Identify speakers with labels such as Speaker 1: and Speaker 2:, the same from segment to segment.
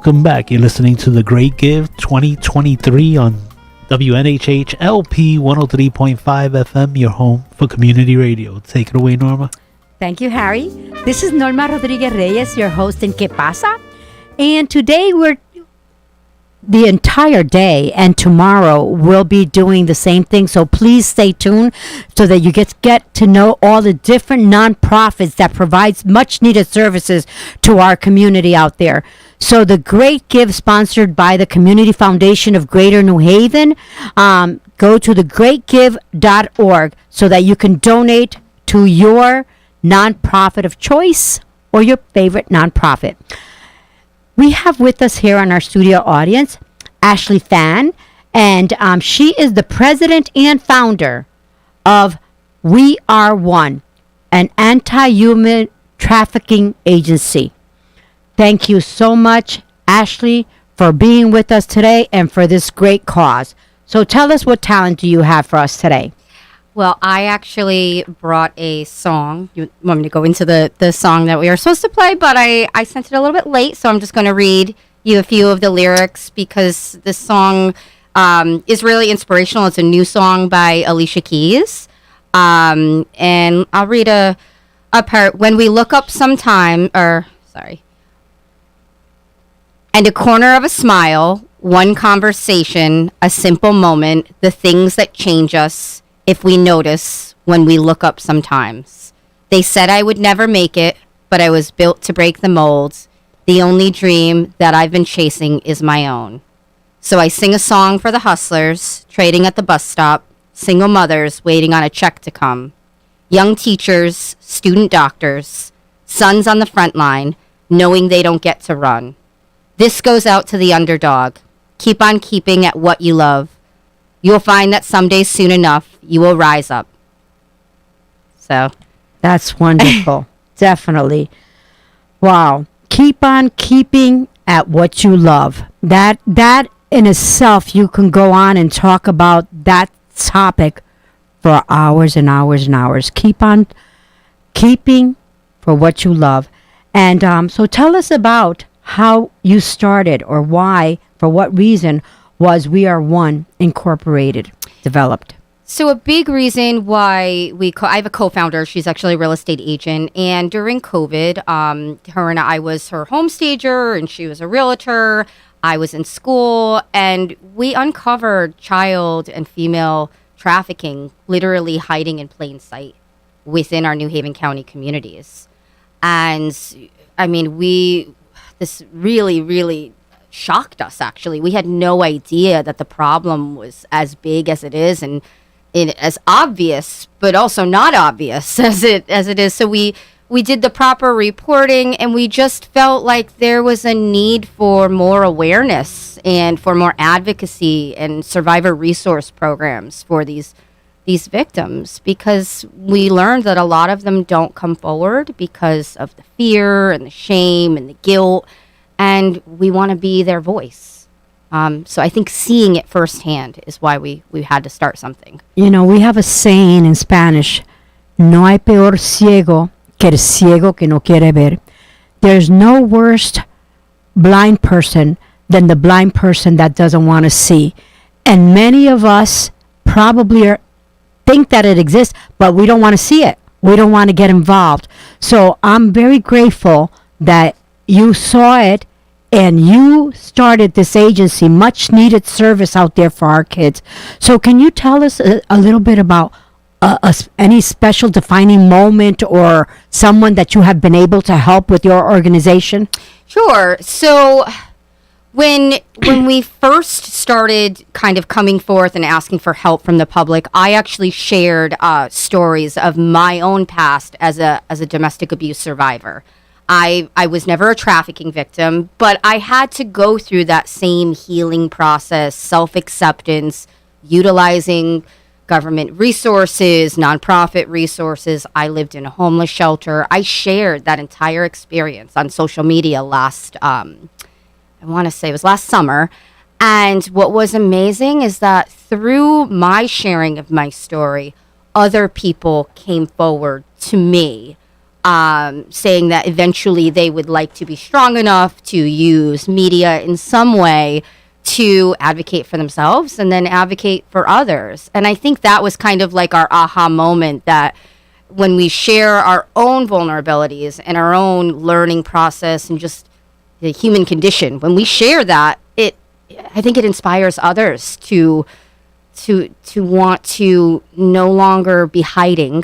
Speaker 1: welcome back. You're listening to The Great Give 2023 on WNHH LP 103.5 FM, your home for community radio. Take it away, Norma.
Speaker 2: Thank you, Harry. This is Norma Rodriguez Reyes, your host in Que Pasa. And today the entire day and tomorrow we'll be doing the same thing. So please stay tuned so that you get to know all the different nonprofits that provides much needed services to our community out there. So the Great Give, sponsored by the Community Foundation of Greater New Haven. Go to thegreatgive.org so that you can donate to your nonprofit of choice or your favorite nonprofit. We have with us here on our studio audience Ashley Fan, and she is the president and founder of We Are One, an anti-human trafficking agency. Thank you so much, Ashley, for being with us today and for this great cause. So tell us, what talent do you have for us today?
Speaker 3: Well, I actually brought a song. You want me to go into the song that we were supposed to play, but I sent it a little bit late, so I'm just going to read you a few of the lyrics because this song is really inspirational. It's a new song by Alicia Keys. And I'll read a part. When we look up sometime, and a corner of a smile, one conversation, a simple moment, the things that change us, if we notice when we look up sometimes. They said I would never make it, but I was built to break the molds. The only dream that I've been chasing is my own. So I sing a song for the hustlers, trading at the bus stop, single mothers waiting on a check to come, young teachers, student doctors, sons on the front line, knowing they don't get to run. This goes out to the underdog. Keep on keeping at what you love. You'll find that someday soon enough, you will rise up. So.
Speaker 2: That's wonderful. Definitely. Wow. Keep on keeping at what you love. That in itself, you can go on and talk about that topic for hours and hours and hours. Keep on keeping for what you love. And so tell us about how you started, or why, for what reason was We Are One Incorporated developed?
Speaker 3: So a big reason why I have a co-founder. She's actually a real estate agent. And during COVID, her and I was her home stager and she was a realtor. I was in school, and we uncovered child and female trafficking literally hiding in plain sight within our New Haven County communities. And I mean, this really, really shocked us, actually. We had no idea that the problem was as big as it is, and as obvious, but also not obvious as it is. So we did the proper reporting, and we just felt like there was a need for more awareness and for more advocacy and survivor resource programs for these victims, because we learned that a lot of them don't come forward because of the fear and the shame and the guilt, and we want to be their voice. So I think seeing it firsthand is why we had to start something.
Speaker 2: You know, we have a saying in Spanish, no hay peor ciego que el ciego que no quiere ver. There's no worse blind person than the blind person that doesn't want to see. And many of us probably think that it exists, but we don't want to see it. We don't want to get involved. So I'm very grateful that you saw it and you started this agency, much needed service out there for our kids. So can you tell us a little bit about any special defining moment or someone that you have been able to help with your organization?
Speaker 3: Sure. So when we first started kind of coming forth and asking for help from the public, I actually shared stories of my own past as a domestic abuse survivor. I was never a trafficking victim, but I had to go through that same healing process, self-acceptance, utilizing government resources, nonprofit resources. I lived in a homeless shelter. I shared that entire experience on social media last summer. And what was amazing is that through my sharing of my story, other people came forward to me saying that eventually they would like to be strong enough to use media in some way to advocate for themselves and then advocate for others. And I think that was kind of like our aha moment, that when we share our own vulnerabilities and our own learning process and just the human condition, when we share that, I think it inspires others to want to no longer be hiding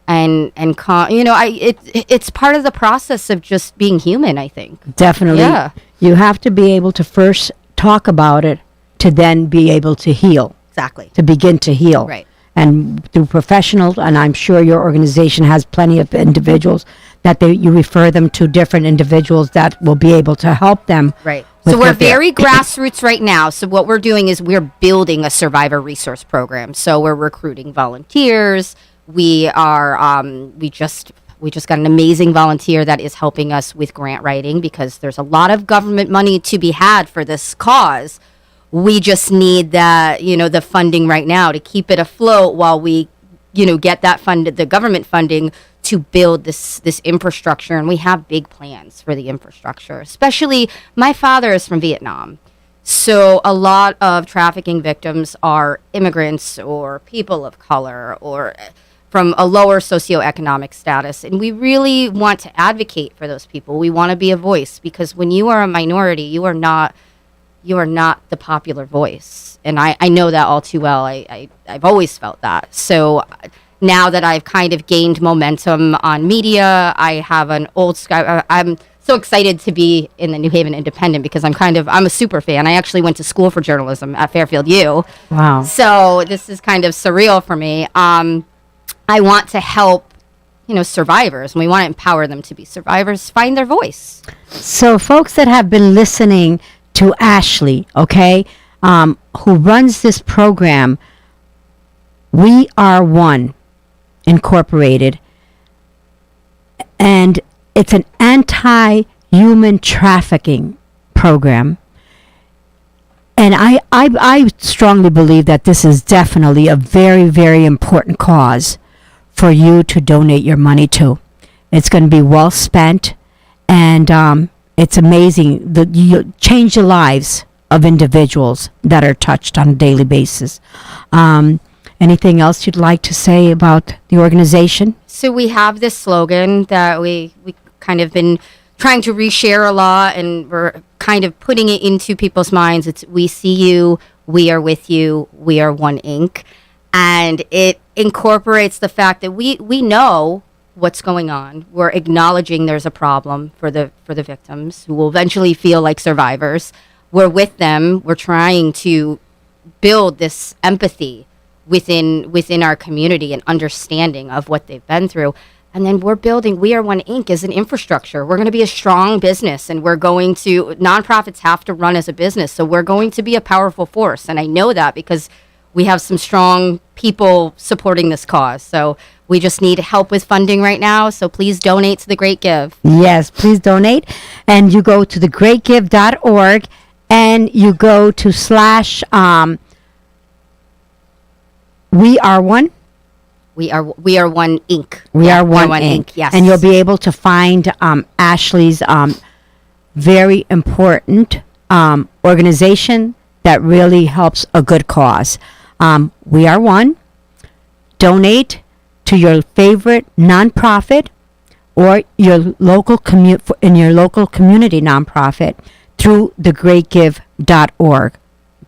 Speaker 3: it's part of the process of just being human, I think.
Speaker 2: Definitely.
Speaker 3: Yeah.
Speaker 2: You have to be able to first talk about it to then be able to heal,
Speaker 3: Exactly.
Speaker 2: to begin to heal.
Speaker 3: Right.
Speaker 2: And through professionals, and I'm sure your organization has plenty of individuals that you refer them to different individuals that will be able to help them.
Speaker 3: Right.
Speaker 2: with
Speaker 3: So we're
Speaker 2: what they're-
Speaker 3: very grassroots right now. So what we're doing is we're building a survivor resource program. So we're recruiting volunteers. We are we just got an amazing volunteer that is helping us with grant writing, because there's a lot of government money to be had for this cause. We just need the funding right now to keep it afloat while we get that the government funding to build this infrastructure. And we have big plans for the infrastructure. Especially, my father is from Vietnam. So a lot of trafficking victims are immigrants or people of color or from a lower socioeconomic status. And we really want to advocate for those people. We want to be a voice, because when you are a minority, you are not the popular voice. And I know that all too well. I've always felt that. So now that I've kind of gained momentum on media, I have an I'm so excited to be in the New Haven Independent, because I'm a super fan. I actually went to school for journalism at Fairfield U.
Speaker 2: Wow.
Speaker 3: So this is kind of surreal for me. I want to help, survivors, and we want to empower them to be survivors, find their voice.
Speaker 2: So folks that have been listening to Ashley, okay, who runs this program, We Are One Incorporated, and it's an anti-human trafficking program. And I strongly believe that this is definitely a very, very important cause for you to donate your money to. It's going to be well spent, and it's amazing that you change the lives of individuals that are touched on a daily basis. Anything else you'd like to say about the organization?
Speaker 3: So we have this slogan that we kind of been trying to reshare a lot, and we're kind of putting it into people's minds. It's "We see you, we are with you, we are one Inc." And it incorporates the fact that we know what's going on. We're acknowledging there's a problem for the victims, who will eventually feel like survivors. We're with them. We're trying to build this empathy within our community and understanding of what they've been through. And then we're building We Are One Inc. as an infrastructure. We're going to be a strong business, and nonprofits have to run as a business. So we're going to be a powerful force. And I know that because we have some strong people supporting this cause. So we just need help with funding right now. So please donate to The Great Give.
Speaker 2: Yes, please donate. And you go to thegreatgive.org, and you go to / We Are One.
Speaker 3: We are One Inc.
Speaker 2: We
Speaker 3: Yeah,
Speaker 2: Are One Inc.
Speaker 3: Yes.
Speaker 2: And you'll be able to find Ashley's very important organization that really helps a good cause. We Are One. Donate to your favorite nonprofit or your local your local community nonprofit through thegreatgive.org.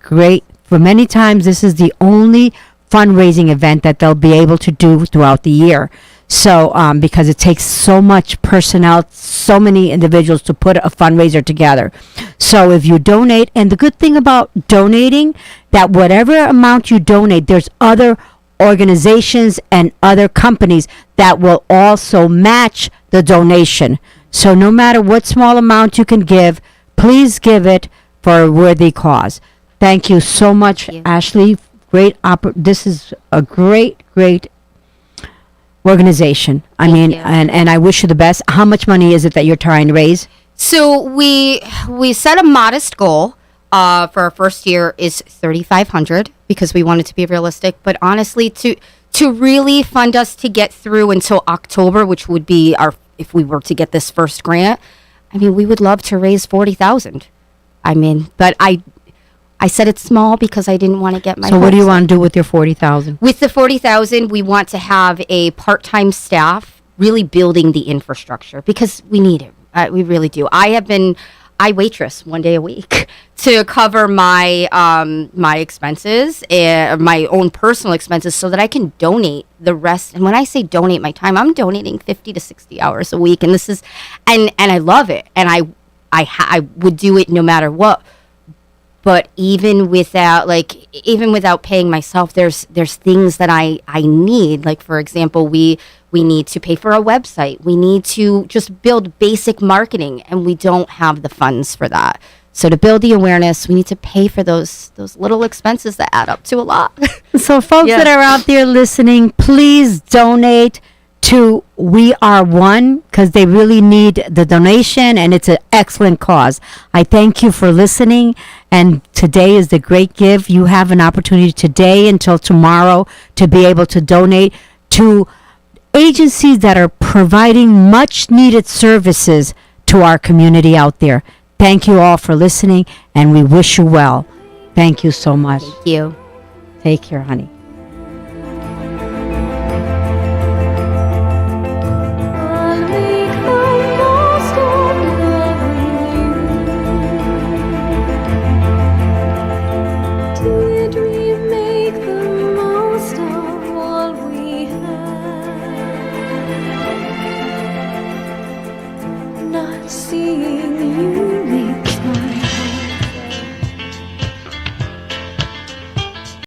Speaker 2: Great. For many times, this is the only fundraising event that they'll be able to do throughout the year. So, because it takes so much personnel, so many individuals to put a fundraiser together. So if you donate, and the good thing about donating, that whatever amount you donate, there's other organizations and other companies that will also match the donation. So no matter what small amount you can give, please give it for a worthy cause. Thank you so much,
Speaker 3: Thank you.
Speaker 2: Ashley. This is a great organization.
Speaker 3: Thank
Speaker 2: I mean,
Speaker 3: you.
Speaker 2: and I wish you the best. How much money is it that you're trying to raise?
Speaker 3: So we set a modest goal for our first year is $3,500, because we wanted to be realistic. But honestly, to really fund us to get through until October, which would be our if we were to get this first grant, I mean, we would love to raise 40,000. I mean, but I said it's small because I didn't want to get my.
Speaker 2: So what do you
Speaker 3: hopes up.
Speaker 2: want to do with your 40,000?
Speaker 3: With the 40,000, we want to have a part-time staff really building the infrastructure because we need it. We really do. I waitress one day a week to cover my my expenses and my own personal expenses so that I can donate the rest. And when I say donate my time, I'm donating 50 to 60 hours a week. And this is, and I love it. And I would do it no matter what. But even without paying myself, there's things that I need. Like, for example, we need to pay for a website. We need to just build basic marketing, and we don't have the funds for that. So to build the awareness, we need to pay for those little expenses that add up to a lot.
Speaker 2: So folks
Speaker 3: Yeah.
Speaker 2: that are out there listening, please donate to We Are One because they really need the donation and it's an excellent cause. I thank you for listening, and today is the Great Give. You have an opportunity today until tomorrow to be able to donate to agencies that are providing much needed services to our community out there. Thank you all for listening, and we wish you well. Thank you so much.
Speaker 3: Thank you.
Speaker 2: Take care, honey.
Speaker 4: I'll make the most of loving you. Deirdre, make the most of all we have. Not seeing